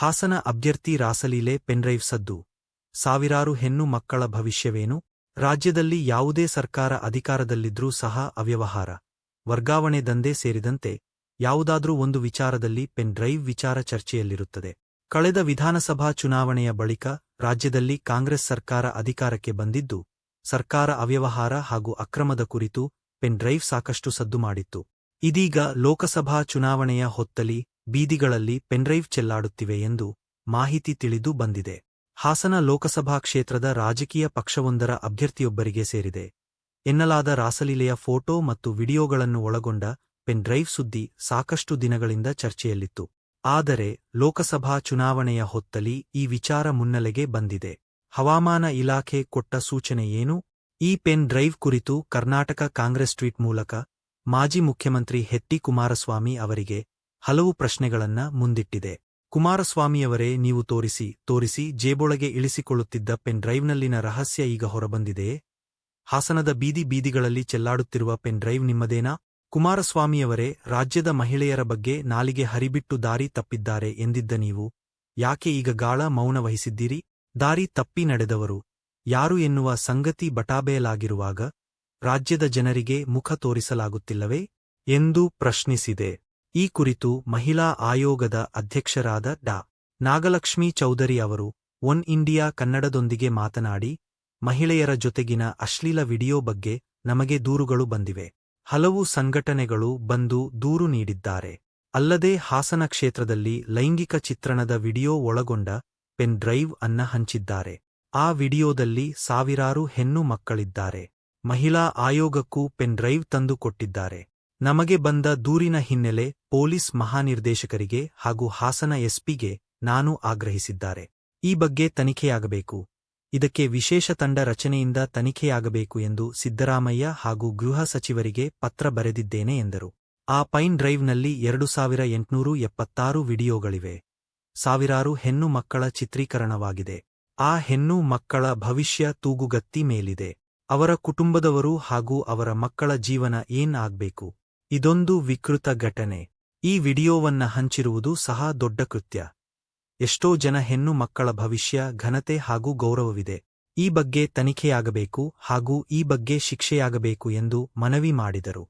ಹಾಸನ ಅಭ್ಯರ್ಥಿ ರಾಸಲೀಲೆ ಪೆನ್ಡ್ರೈವ್ ಸದ್ದು. ಸಾವಿರಾರು ಹೆಣ್ಣು ಮಕ್ಕಳ ಭವಿಷ್ಯವೇನು? ರಾಜ್ಯದಲ್ಲಿ ಯಾವುದೇ ಸರ್ಕಾರ ಅಧಿಕಾರದಲ್ಲಿದ್ರೂ ಸಹ ಅವ್ಯವಹಾರ, ವರ್ಗಾವಣೆ ದಂಧೆ ಸೇರಿದಂತೆ ಯಾವುದಾದ್ರೂ ಒಂದು ವಿಚಾರದಲ್ಲಿ ಪೆನ್ ಡ್ರೈವ್ ವಿಚಾರ ಚರ್ಚೆಯಲ್ಲಿರುತ್ತದೆ. ಕಳೆದ ವಿಧಾನಸಭಾ ಚುನಾವಣೆಯ ಬಳಿಕ ರಾಜ್ಯದಲ್ಲಿ ಕಾಂಗ್ರೆಸ್ ಸರ್ಕಾರ ಅಧಿಕಾರಕ್ಕೆ ಬಂದಿದ್ದು, ಸರ್ಕಾರ ಅವ್ಯವಹಾರ ಹಾಗೂ ಅಕ್ರಮದ ಕುರಿತು ಪೆನ್ ಡ್ರೈವ್ ಸಾಕಷ್ಟು ಸದ್ದು ಮಾಡಿತ್ತು. ಇದೀಗ ಲೋಕಸಭಾ ಚುನಾವಣೆಯ ಹೊತ್ತಲ್ಲಿ ಬೀದಿಗಳಲ್ಲಿ ಪೆನ್ಡ್ರೈವ್ ಚೆಲ್ಲಾಡುತ್ತಿವೆ ಎಂದು ಮಾಹಿತಿ ತಿಳಿದು ಬಂದಿದೆ. ಹಾಸನ ಲೋಕಸಭಾ ಕ್ಷೇತ್ರದ ರಾಜಕೀಯ ಪಕ್ಷವೊಂದರ ಅಭ್ಯರ್ಥಿಯೊಬ್ಬರಿಗೆ ಸೇರಿದೆ ಎನ್ನಲಾದ ರಾಸಲೀಲೆಯ ಫೋಟೋ ಮತ್ತು ವಿಡಿಯೋಗಳನ್ನು ಒಳಗೊಂಡ ಪೆನ್ ಡ್ರೈವ್ ಸುದ್ದಿ ಸಾಕಷ್ಟು ದಿನಗಳಿಂದ ಚರ್ಚೆಯಲ್ಲಿತ್ತು. ಆದರೆ ಲೋಕಸಭಾ ಚುನಾವಣೆಯ ಹೊತ್ತಲ್ಲಿ ಈ ವಿಚಾರ ಮುನ್ನೆಲೆಗೆ ಬಂದಿದೆ. ಹವಾಮಾನ ಇಲಾಖೆ ಕೊಟ್ಟ ಸೂಚನೆ ಏನು? ಈ ಪೆನ್ ಡ್ರೈವ್ ಕುರಿತು ಕರ್ನಾಟಕ ಕಾಂಗ್ರೆಸ್ ಟ್ವೀಟ್ ಮೂಲಕ ಮಾಜಿ ಮುಖ್ಯಮಂತ್ರಿ ಎಚ್.ಡಿ. ಕುಮಾರಸ್ವಾಮಿ ಅವರಿಗೆ ಹಲವು ಪ್ರಶ್ನೆಗಳನ್ನ ಮುಂದಿಟ್ಟಿದೆ. ಕುಮಾರಸ್ವಾಮಿಯವರೇ, ನೀವು ತೋರಿಸಿ ಜೇಬೊಳಗೆ ಇಳಿಸಿಕೊಳ್ಳುತ್ತಿದ್ದ ಪೆನ್ ಡ್ರೈವ್ನಲ್ಲಿನ ರಹಸ್ಯ ಈಗ ಹೊರಬಂದಿದೆಯೇ? ಹಾಸನದ ಬೀದಿಗಳಲ್ಲಿ ಚೆಲ್ಲಾಡುತ್ತಿರುವ ಪೆನ್ ಡ್ರೈವ್ ನಿಮ್ಮದೇನಾ? ಕುಮಾರಸ್ವಾಮಿಯವರೇ, ರಾಜ್ಯದ ಮಹಿಳೆಯರ ಬಗ್ಗೆ ನಾಲಿಗೆ ಹರಿಬಿಟ್ಟು ದಾರಿ ತಪ್ಪಿದ್ದಾರೆ ಎಂದಿದ್ದ ನೀವು ಯಾಕೆ ಈಗ ಗಾಳ ಮೌನ ವಹಿಸಿದ್ದೀರಿ? ದಾರಿ ತಪ್ಪಿ ನಡೆದವರು ಯಾರು ಎನ್ನುವ ಸಂಗತಿ ಬಟಾಬಯಲಾಗಿರುವಾಗ ರಾಜ್ಯದ ಜನರಿಗೆ ಮುಖ ತೋರಿಸಲಾಗುತ್ತಿಲ್ಲವೇ ಎಂದು ಪ್ರಶ್ನಿಸಿದೆ. ಈ ಕುರಿತು ಮಹಿಳಾ ಆಯೋಗದ ಅಧ್ಯಕ್ಷರಾದ ಡಾ. ನಾಗಲಕ್ಷ್ಮೀ ಚೌಧರಿ ಅವರು ಒನ್ ಇಂಡಿಯಾ ಕನ್ನಡದೊಂದಿಗೆ ಮಾತನಾಡಿ, ಮಹಿಳೆಯರ ಜೊತೆಗಿನ ಅಶ್ಲೀಲ ವಿಡಿಯೋ ಬಗ್ಗೆ ನಮಗೆ ದೂರುಗಳು ಬಂದಿವೆ. ಹಲವು ಸಂಘಟನೆಗಳು ಬಂದು ದೂರು ನೀಡಿದ್ದಾರೆ. ಅಲ್ಲದೆ ಹಾಸನ ಕ್ಷೇತ್ರದಲ್ಲಿ ಲೈಂಗಿಕ ಚಿತ್ರಣದ ವಿಡಿಯೋ ಒಳಗೊಂಡ ಪೆನ್ ಡ್ರೈವ್ ಅನ್ನ ಹಂಚಿದ್ದಾರೆ. ಆ ವಿಡಿಯೋದಲ್ಲಿ ಸಾವಿರಾರು ಹೆಣ್ಣು ಮಕ್ಕಳಿದ್ದಾರೆ. ಮಹಿಳಾ ಆಯೋಗಕ್ಕೂ ಪೆನ್ ಡ್ರೈವ್ ತಂದು ಕೊಟ್ಟಿದ್ದಾರೆ. ನಮಗೆ ಬಂದ ದೂರಿನ ಹಿನ್ನೆಲೆ ಪೊಲೀಸ್ ಮಹಾನಿರ್ದೇಶಕರಿಗೆ ಹಾಗೂ ಹಾಸನ ಎಸ್ಪಿಗೆ ನಾನು ಆಗ್ರಹಿಸಿದ್ದಾರೆ. ಈ ಬಗ್ಗೆ ತನಿಖೆಯಾಗಬೇಕು, ಇದಕ್ಕೆ ವಿಶೇಷ ತಂಡ ರಚನೆಯಿಂದ ತನಿಖೆಯಾಗಬೇಕು ಎಂದು ಸಿದ್ದರಾಮಯ್ಯ ಹಾಗೂ ಗೃಹ ಸಚಿವರಿಗೆ ಪತ್ರ ಬರೆದಿದ್ದೇನೆ ಎಂದರು. ಆ ಪೆನ್ ಡ್ರೈವ್ನಲ್ಲಿ 2876 ವಿಡಿಯೋಗಳಿವೆ. ಸಾವಿರಾರು ಹೆಣ್ಣು ಮಕ್ಕಳ ಚಿತ್ರೀಕರಣವಾಗಿದೆ. ಆ ಹೆಣ್ಣು ಮಕ್ಕಳ ಭವಿಷ್ಯ ತೂಗುಗತ್ತಿ ಮೇಲಿದೆ. ಅವರ ಕುಟುಂಬದವರು ಹಾಗೂ ಅವರ ಮಕ್ಕಳ ಜೀವನ ಏನ್ ಆಗ್ಬೇಕು? ಇದೊಂದು ವಿಕೃತ ಘಟನೆ. ಈ ವಿಡಿಯೋವನ್ನ ಹಂಚಿರುವುದು ಸಹ ದೊಡ್ಡ ಕೃತ್ಯ. ಎಷ್ಟೋ ಜನ ಹೆಣ್ಣು ಮಕ್ಕಳ ಭವಿಷ್ಯ, ಘನತೆ ಹಾಗೂ ಗೌರವವಿದೆ. ಈ ಬಗ್ಗೆ ತನಿಖೆಯಾಗಬೇಕು ಹಾಗೂ ಈ ಬಗ್ಗೆ ಶಿಕ್ಷೆಯಾಗಬೇಕು ಎಂದು ಮನವಿ ಮಾಡಿದರು.